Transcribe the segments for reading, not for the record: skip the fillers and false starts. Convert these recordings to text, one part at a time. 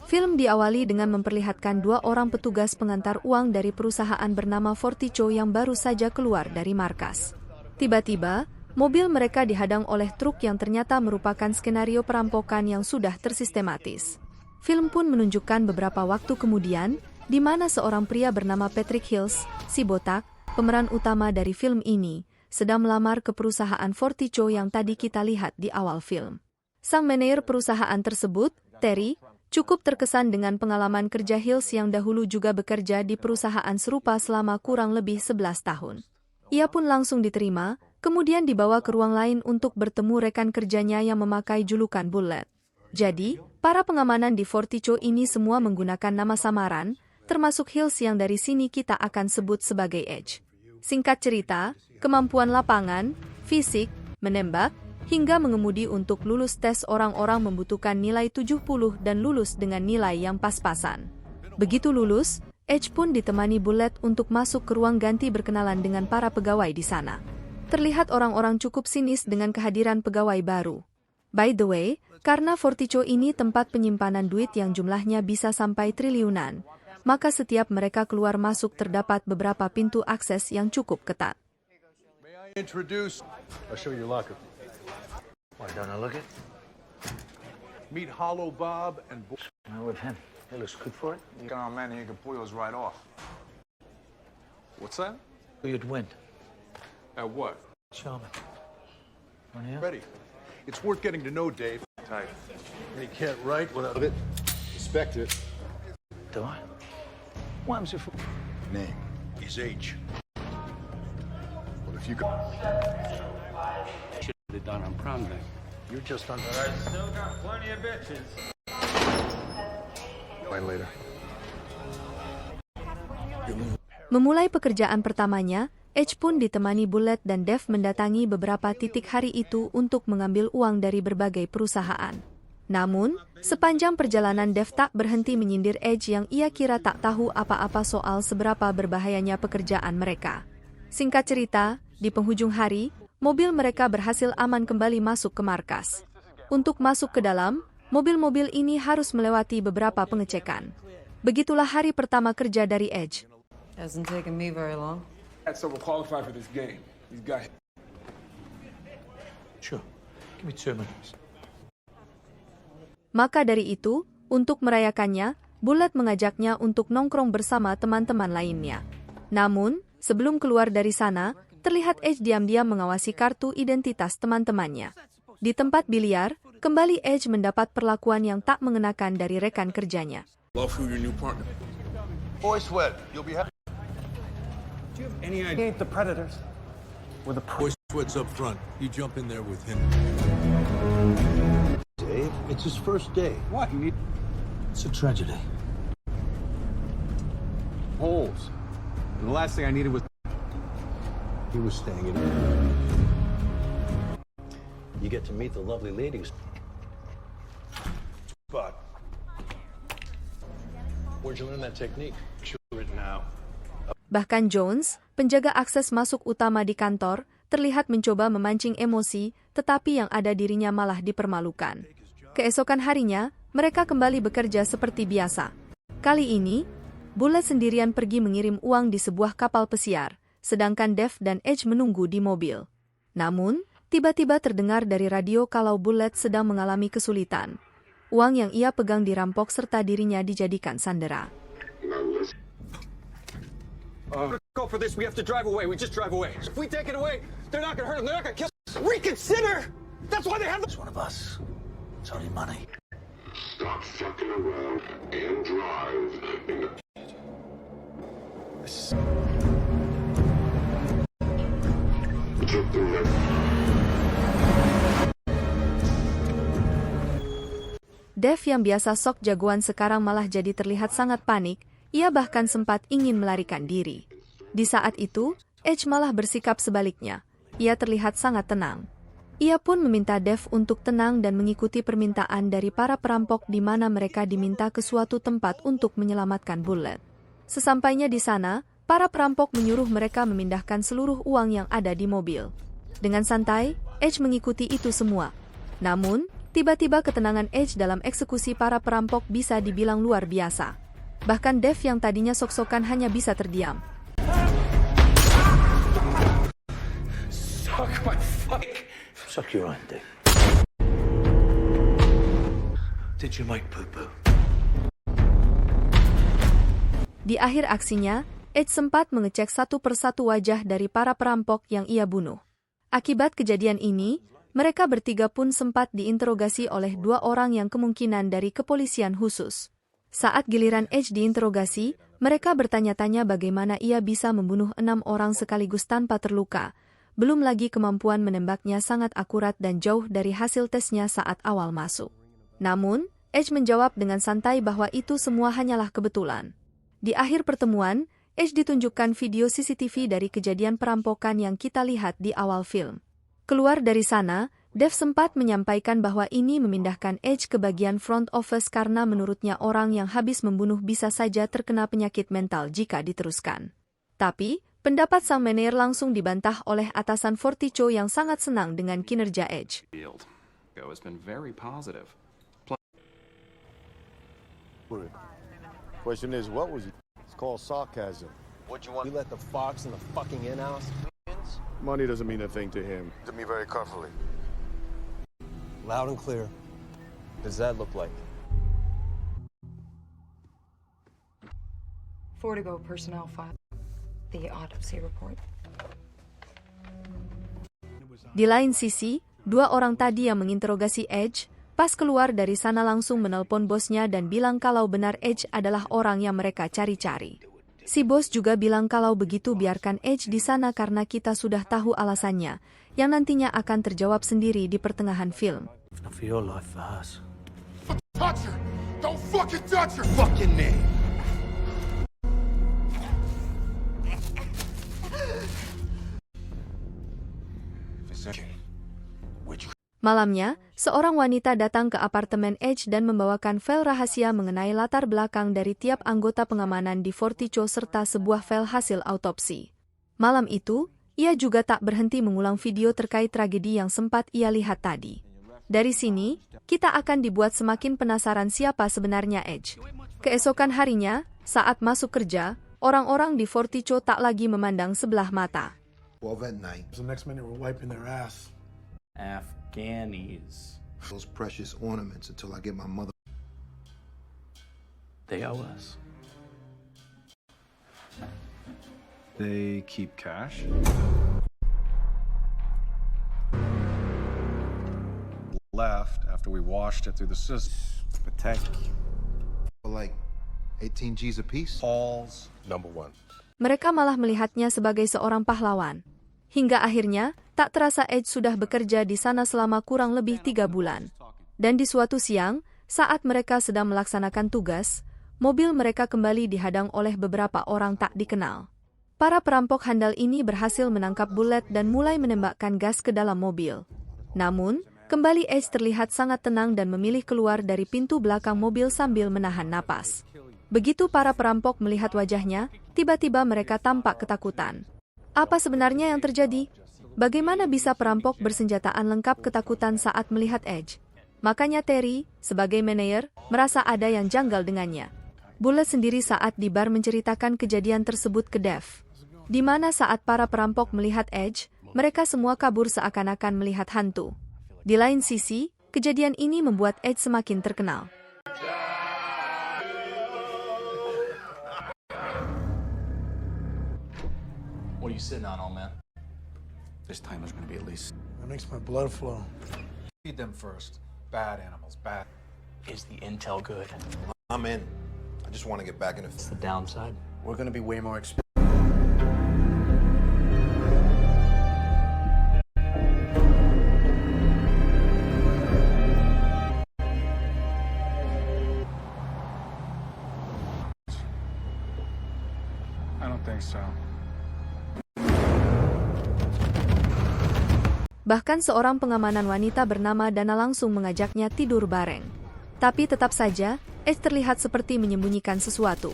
Film diawali dengan memperlihatkan dua orang petugas pengantar uang dari perusahaan bernama Forticho yang baru saja keluar dari markas. Tiba-tiba, mobil mereka dihadang oleh truk yang ternyata merupakan skenario perampokan yang sudah tersistematis. Film pun menunjukkan beberapa waktu kemudian, di mana seorang pria bernama Patrick Hills, si botak, pemeran utama dari film ini, sedang melamar ke perusahaan Forticho yang tadi kita lihat di awal film. Sang manajer perusahaan tersebut, Terry, cukup terkesan dengan pengalaman kerja Hills yang dahulu juga bekerja di perusahaan serupa selama kurang lebih 11 tahun. Ia pun langsung diterima, kemudian dibawa ke ruang lain untuk bertemu rekan kerjanya yang memakai julukan Bullet. Jadi, para pengamanan di Forticho ini semua menggunakan nama samaran, termasuk Hills yang dari sini kita akan sebut sebagai Edge. Singkat cerita, kemampuan lapangan, fisik, menembak, hingga mengemudi untuk lulus tes orang-orang membutuhkan nilai 70 dan lulus dengan nilai yang pas-pasan. Begitu lulus, Edge pun ditemani Bullet untuk masuk ke ruang ganti berkenalan dengan para pegawai di sana. Terlihat orang-orang cukup sinis dengan kehadiran pegawai baru. By the way, karena Forticho ini tempat penyimpanan duit yang jumlahnya bisa sampai triliunan, maka setiap mereka keluar masuk terdapat beberapa pintu akses yang cukup ketat. Why don't I look it? Meet Hollow Bob and... Not with him. He looks good for it. Oh man, he can pull yours right off. What's that? You'd win. At what? Show me. Want to hear? Ready. It's worth getting to know Dave. Tight. You can't write without it. Respect it. Do I? What happens if... Name is H. What if you go... Done on prom day. You're just on... I still got plenty of bitches. Find later. Memulai pekerjaan pertamanya, Edge pun ditemani Bullet dan Dave mendatangi beberapa titik hari itu untuk mengambil uang dari berbagai perusahaan. Namun, sepanjang perjalanan Dave tak berhenti menyindir Edge yang ia kira tak tahu apa-apa soal seberapa berbahayanya pekerjaan mereka. Singkat cerita, di penghujung hari, mobil mereka berhasil aman kembali masuk ke markas. Untuk masuk ke dalam, mobil-mobil ini harus melewati beberapa pengecekan. Begitulah hari pertama kerja dari Edge. Hasn't taken me very long. So we'll qualify for this game. These guys... Sure. Give me 2 minutes. Maka dari itu, untuk merayakannya, Bullet mengajaknya untuk nongkrong bersama teman-teman lainnya. Namun, sebelum keluar dari sana, terlihat Edge diam-diam mengawasi kartu identitas teman-temannya. Di tempat biliar, kembali Edge mendapat perlakuan yang tak mengenakan dari rekan kerjanya. Love who your new partner. Boy Sweat, you'll be happy. Do you have any idea? The Predators. With the Boy Sweat's up front. You jump in there with him. Dave, it's his first day. What? You need... It's a tragedy. holes. And the last thing I needed was... He was staying in. You get to meet the lovely ladies. Spot. Where'd you learn that technique? Show it now. Bahkan Jones, penjaga akses masuk utama di kantor, terlihat mencoba memancing emosi, tetapi yang ada dirinya malah dipermalukan. Keesokan harinya, mereka kembali bekerja seperti biasa. Kali ini, Bullet sendirian pergi mengirim uang di sebuah kapal pesiar, sedangkan Dave dan Edge menunggu di mobil. Namun, tiba-tiba terdengar dari radio kalau Bullet sedang mengalami kesulitan. Uang yang ia pegang dirampok serta dirinya dijadikan sandera. Go for this. We have to drive away. We just drive away. If we take it away, they're not going to hurt him. They're not going to kill us. Reconsider! That's why they have the... It's one of us. It's only money. Stop fucking around and drive in the... Took the left. Dave yang biasa sok jagoan sekarang malah jadi terlihat sangat panik, ia bahkan sempat ingin melarikan diri. Di saat itu, Edge malah bersikap sebaliknya. Ia terlihat sangat tenang. Ia pun meminta Dave untuk tenang dan mengikuti permintaan dari para perampok di mana mereka diminta ke suatu tempat untuk menyelamatkan Bullet. Sesampainya di sana, para perampok menyuruh mereka memindahkan seluruh uang yang ada di mobil. Dengan santai, Edge mengikuti itu semua. Namun, Tiba-tiba ketenangan Edge dalam eksekusi para perampok bisa dibilang luar biasa. Bahkan Dev yang tadinya sok-sokan hanya bisa terdiam. Suck my fuck. Suck your own dick. Did you make poo-poo? Di akhir aksinya, Edge sempat mengecek satu persatu wajah dari para perampok yang ia bunuh. Akibat kejadian ini, mereka bertiga pun sempat diinterogasi oleh 2 orang yang kemungkinan dari kepolisian khusus. Saat giliran Edge diinterogasi, mereka bertanya-tanya bagaimana ia bisa membunuh 6 orang sekaligus tanpa terluka. Belum lagi kemampuan menembaknya sangat akurat dan jauh dari hasil tesnya saat awal masuk. Namun, Edge menjawab dengan santai bahwa itu semua hanyalah kebetulan. Di akhir pertemuan, Edge ditunjukkan video CCTV dari kejadian perampokan yang kita lihat di awal film. Keluar dari sana, Dev sempat menyampaikan bahwa ini memindahkan Edge ke bagian front office karena menurutnya orang yang habis membunuh bisa saja terkena penyakit mental jika diteruskan. Tapi, pendapat sang manajer langsung dibantah oleh atasan Forticho yang sangat senang dengan kinerja Edge. It's been very positive. Question is, what was it? It's called sarcasm. What you want? You let the fox in the fucking in-house? Money doesn't mean a thing to him. To me very carefully. Loud and clear. What does that look like? Fortigo personnel file. The autopsy report. Di lain sisi, 2 orang tadi yang menginterogasi Edge, pas keluar dari sana langsung menelpon bosnya dan bilang kalau benar Edge adalah orang yang mereka cari-cari. Si bos juga bilang kalau begitu biarkan Edge di sana karena kita sudah tahu alasannya, yang nantinya akan terjawab sendiri di pertengahan film. Not for your life, for hers. Touch her! Don't fucking touch her! Fucking name! Malamnya, seorang wanita datang ke apartemen Edge dan membawakan file rahasia mengenai latar belakang dari tiap anggota pengamanan di Forticho serta sebuah file hasil autopsi. Malam itu, ia juga tak berhenti mengulang video terkait tragedi yang sempat ia lihat tadi. Dari sini, kita akan dibuat semakin penasaran siapa sebenarnya Edge. Keesokan harinya, saat masuk kerja, orang-orang di Forticho tak lagi memandang sebelah mata. 12 at night. The next minute we're wiping their ass. Afghanis. Those precious ornaments until I get my mother. They owe us. They keep cash? Left after we washed it through the system. Patek. For like 18 G's a piece. Paul's Number 1. Mereka malah melihatnya sebagai seorang pahlawan. Hingga akhirnya, tak terasa Edge sudah bekerja di sana selama kurang lebih 3 bulan. Dan di suatu siang, saat mereka sedang melaksanakan tugas, mobil mereka kembali dihadang oleh beberapa orang tak dikenal. Para perampok handal ini berhasil menangkap Bullet dan mulai menembakkan gas ke dalam mobil. Namun, kembali Edge terlihat sangat tenang dan memilih keluar dari pintu belakang mobil sambil menahan napas. Begitu para perampok melihat wajahnya, tiba-tiba mereka tampak ketakutan. Apa sebenarnya yang terjadi? Bagaimana bisa perampok bersenjataan lengkap ketakutan saat melihat Edge? Makanya Terry, sebagai manajer, merasa ada yang janggal dengannya. Bullet sendiri saat di bar menceritakan kejadian tersebut ke Dev. Di mana saat para perampok melihat Edge, mereka semua kabur seakan-akan melihat hantu. Di lain sisi, kejadian ini membuat Edge semakin terkenal. What are you sitting on, old man? This time there's gonna be at least... That makes my blood flow. Feed them first. Bad animals, bad. Is the intel good? I'm in. I just want to get back in What's the downside? We're gonna be way more expensive. I don't think so. Bahkan seorang pengamanan wanita bernama Dana langsung mengajaknya tidur bareng. Tapi tetap saja, Edge terlihat seperti menyembunyikan sesuatu.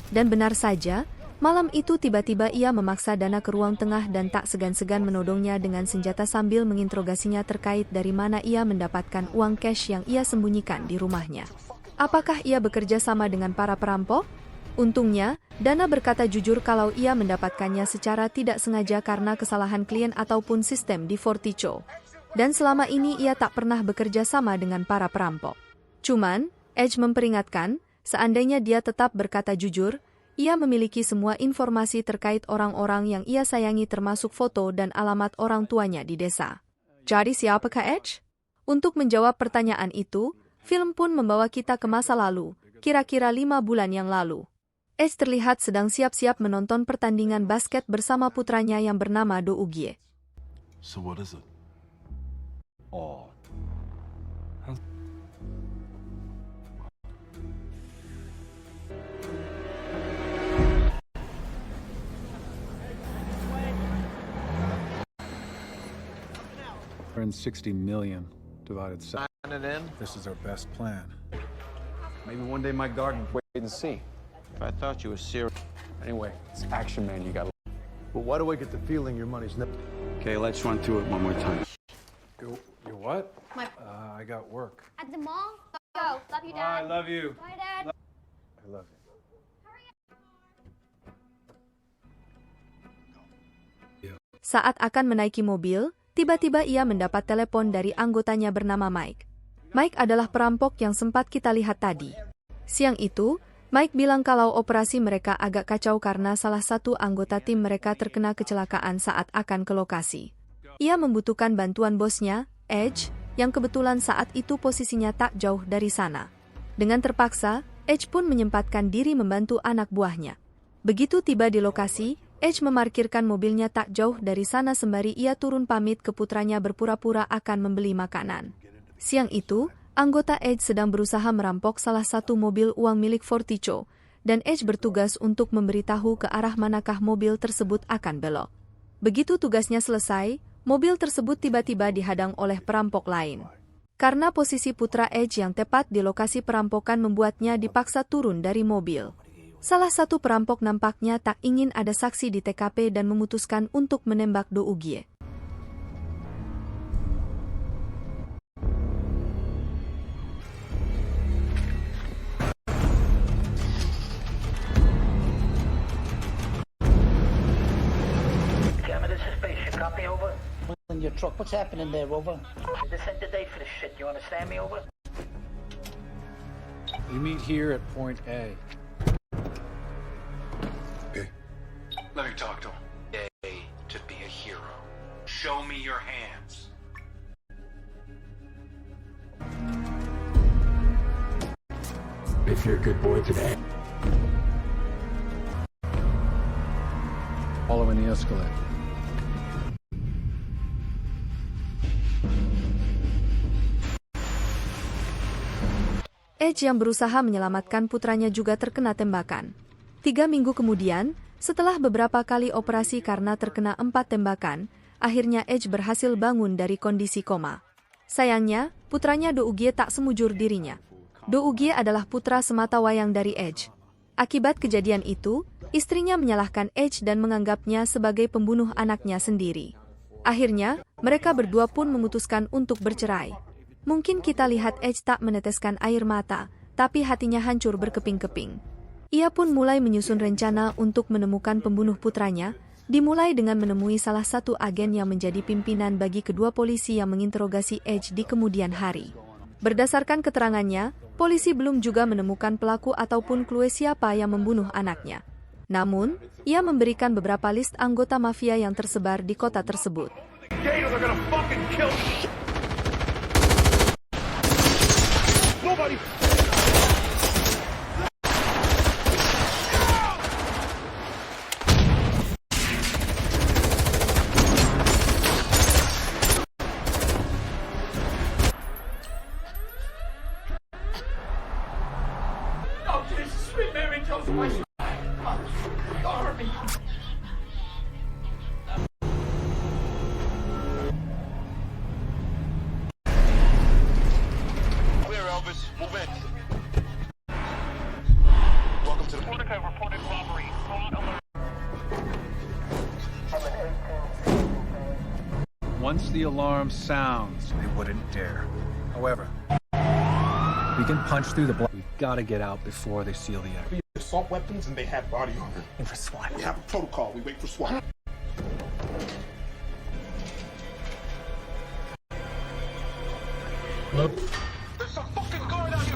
Dan benar saja, Malam itu tiba-tiba ia memaksa Dana ke ruang tengah dan tak segan-segan menodongnya dengan senjata sambil menginterogasinya terkait dari mana ia mendapatkan uang cash yang ia sembunyikan di rumahnya. Apakah ia bekerja sama dengan para perampok? Untungnya, Dana berkata jujur kalau ia mendapatkannya secara tidak sengaja karena kesalahan klien ataupun sistem di Forticho. Dan selama ini ia tak pernah bekerja sama dengan para perampok. Cuman, Edge memperingatkan, seandainya dia tetap berkata jujur, ia memiliki semua informasi terkait orang-orang yang ia sayangi termasuk foto dan alamat orang tuanya di desa. Jadi siapakah Edge? Untuk menjawab pertanyaan itu, film pun membawa kita ke masa lalu, kira-kira 5 bulan yang lalu. Edge terlihat sedang siap-siap menonton pertandingan basket bersama putranya yang bernama Do Ugie. So what is it? All. $60 million divided. Sign it in. This is our best plan. Maybe one day my garden. Wait and see. I thought you were serious. Anyway, it's Action Man. You got. But why do I get the feeling your money's never... Okay, let's run through it one more time. You what? I got work. At the mall? Go. Love you, Dad. I love you. Bye, Dad. I love you. Saat akan menaiki mobil, tiba-tiba ia mendapat telepon dari anggotanya bernama Mike. Mike adalah perampok yang sempat kita lihat tadi. Siang itu, Mike bilang kalau operasi mereka agak kacau karena salah satu anggota tim mereka terkena kecelakaan saat akan ke lokasi. Ia membutuhkan bantuan bosnya, Edge, yang kebetulan saat itu posisinya tak jauh dari sana. Dengan terpaksa, Edge pun menyempatkan diri membantu anak buahnya. Begitu tiba di lokasi, Edge memarkirkan mobilnya tak jauh dari sana sembari ia turun pamit ke putranya berpura-pura akan membeli makanan. Siang itu, anggota Edge sedang berusaha merampok salah satu mobil uang milik Forticho, dan Edge bertugas untuk memberitahu ke arah manakah mobil tersebut akan belok. Begitu tugasnya selesai, mobil tersebut tiba-tiba dihadang oleh perampok lain. Karena posisi putra Edge yang tepat di lokasi perampokan membuatnya dipaksa turun dari mobil. Salah satu perampok nampaknya tak ingin ada saksi di TKP dan memutuskan untuk menembak Do Ugie. In your truck, what's happening there, Rover? They set the date for this shit. You understand me, Rover? We meet here at point A. Okay. Let me talk to him. A to be a hero. Show me your hands. If you're a good boy today. Following the escalator. Edge yang berusaha menyelamatkan putranya juga terkena tembakan. 3 minggu kemudian, setelah beberapa kali operasi karena terkena 4 tembakan, akhirnya Edge berhasil bangun dari kondisi koma. Sayangnya, putranya Do Ugie tak semujur dirinya. Do Ugie adalah putra sematawayang dari Edge. Akibat kejadian itu, istrinya menyalahkan Edge dan menganggapnya sebagai pembunuh anaknya sendiri. Akhirnya, mereka berdua pun memutuskan untuk bercerai. Mungkin kita lihat Edge tak meneteskan air mata, tapi hatinya hancur berkeping-keping. Ia pun mulai menyusun rencana untuk menemukan pembunuh putranya, dimulai dengan menemui salah satu agen yang menjadi pimpinan bagi kedua polisi yang menginterogasi Edge di kemudian hari. Berdasarkan keterangannya, polisi belum juga menemukan pelaku ataupun clue siapa yang membunuh anaknya. Namun, ia memberikan beberapa list anggota mafia yang tersebar di kota tersebut. Once the alarm sounds, they wouldn't dare. However, we can punch through the block. We've got to get out before they seal the area. Assault weapons and they have body armor. And for SWAT. We have a protocol. We wait for SWAT. Look. There's some fucking guard out here.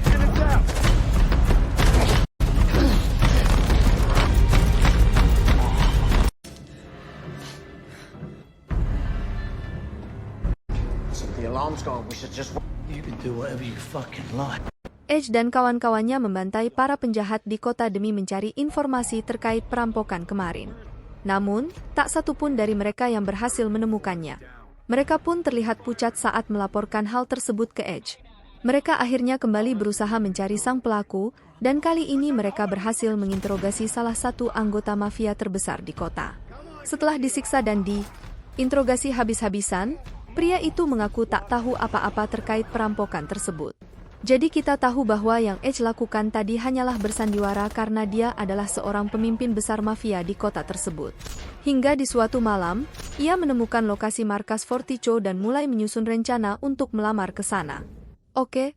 Get him down. So the alarm's gone. We should just. You can do whatever you fucking like. Edge dan kawan-kawannya membantai para penjahat di kota demi mencari informasi terkait perampokan kemarin. Namun, tak satu pun dari mereka yang berhasil menemukannya. Mereka pun terlihat pucat saat melaporkan hal tersebut ke Edge. Mereka akhirnya kembali berusaha mencari sang pelaku, dan kali ini mereka berhasil menginterogasi salah satu anggota mafia terbesar di kota. Setelah disiksa dan diinterogasi habis-habisan, pria itu mengaku tak tahu apa-apa terkait perampokan tersebut. Jadi kita tahu bahwa yang Edge lakukan tadi hanyalah bersandiwara karena dia adalah seorang pemimpin besar mafia di kota tersebut. Hingga di suatu malam, ia menemukan lokasi markas Forticho dan mulai menyusun rencana untuk melamar ke sana. Oke?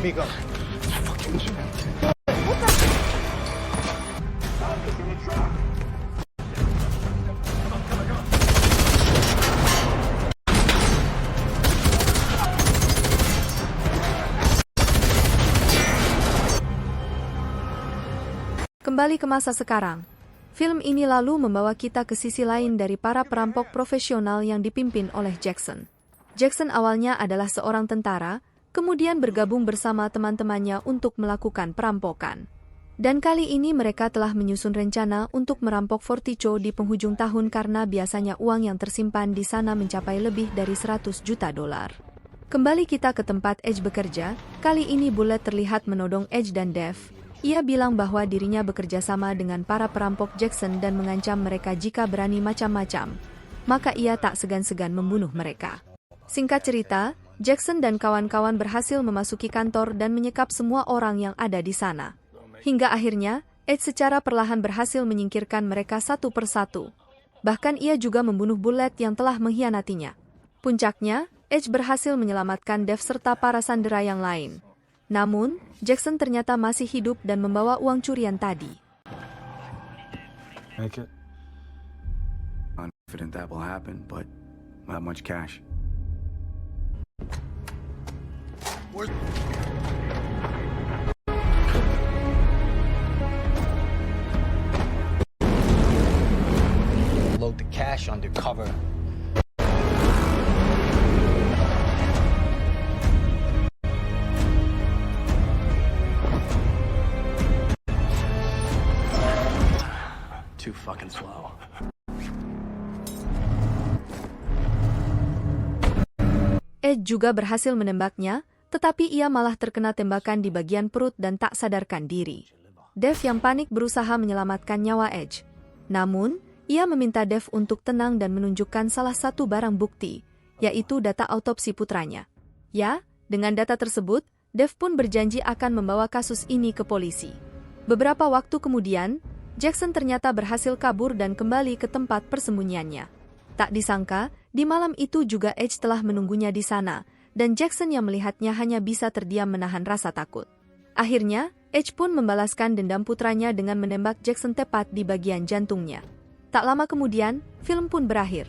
Miko. Kembali ke masa sekarang. Film ini lalu membawa kita ke sisi lain dari para perampok profesional yang dipimpin oleh Jackson. Jackson awalnya adalah seorang tentara, kemudian bergabung bersama teman-temannya untuk melakukan perampokan. Dan kali ini mereka telah menyusun rencana untuk merampok Forticho di penghujung tahun karena biasanya uang yang tersimpan di sana mencapai lebih dari 100 juta dolar. Kembali kita ke tempat Edge bekerja, kali ini Bullet terlihat menodong Edge dan Dev. Ia bilang bahwa dirinya bekerja sama dengan para perampok Jackson dan mengancam mereka jika berani macam-macam. Maka ia tak segan-segan membunuh mereka. Singkat cerita, Jackson dan kawan-kawan berhasil memasuki kantor dan menyekap semua orang yang ada di sana. Hingga akhirnya, Edge secara perlahan berhasil menyingkirkan mereka satu persatu. Bahkan ia juga membunuh Bullet yang telah mengkhianatinya. Puncaknya, Edge berhasil menyelamatkan Dev serta para sandera yang lain. Namun, Jackson ternyata masih hidup dan membawa uang curian tadi. Make it. I'm confident that will happen, but not much cash. Load the cash undercover. Too fucking slow. Edge juga berhasil menembaknya, tetapi ia malah terkena tembakan di bagian perut dan tak sadarkan diri. Dev yang panik berusaha menyelamatkan nyawa Edge. Namun, ia meminta Dev untuk tenang dan menunjukkan salah satu barang bukti, yaitu data autopsi putranya. Ya, dengan data tersebut, Dev pun berjanji akan membawa kasus ini ke polisi. Beberapa waktu kemudian, Jackson ternyata berhasil kabur dan kembali ke tempat persembunyiannya. Tak disangka, di malam itu juga Edge telah menunggunya di sana, dan Jackson yang melihatnya hanya bisa terdiam menahan rasa takut. Akhirnya, Edge pun membalaskan dendam putranya dengan menembak Jackson tepat di bagian jantungnya. Tak lama kemudian, film pun berakhir.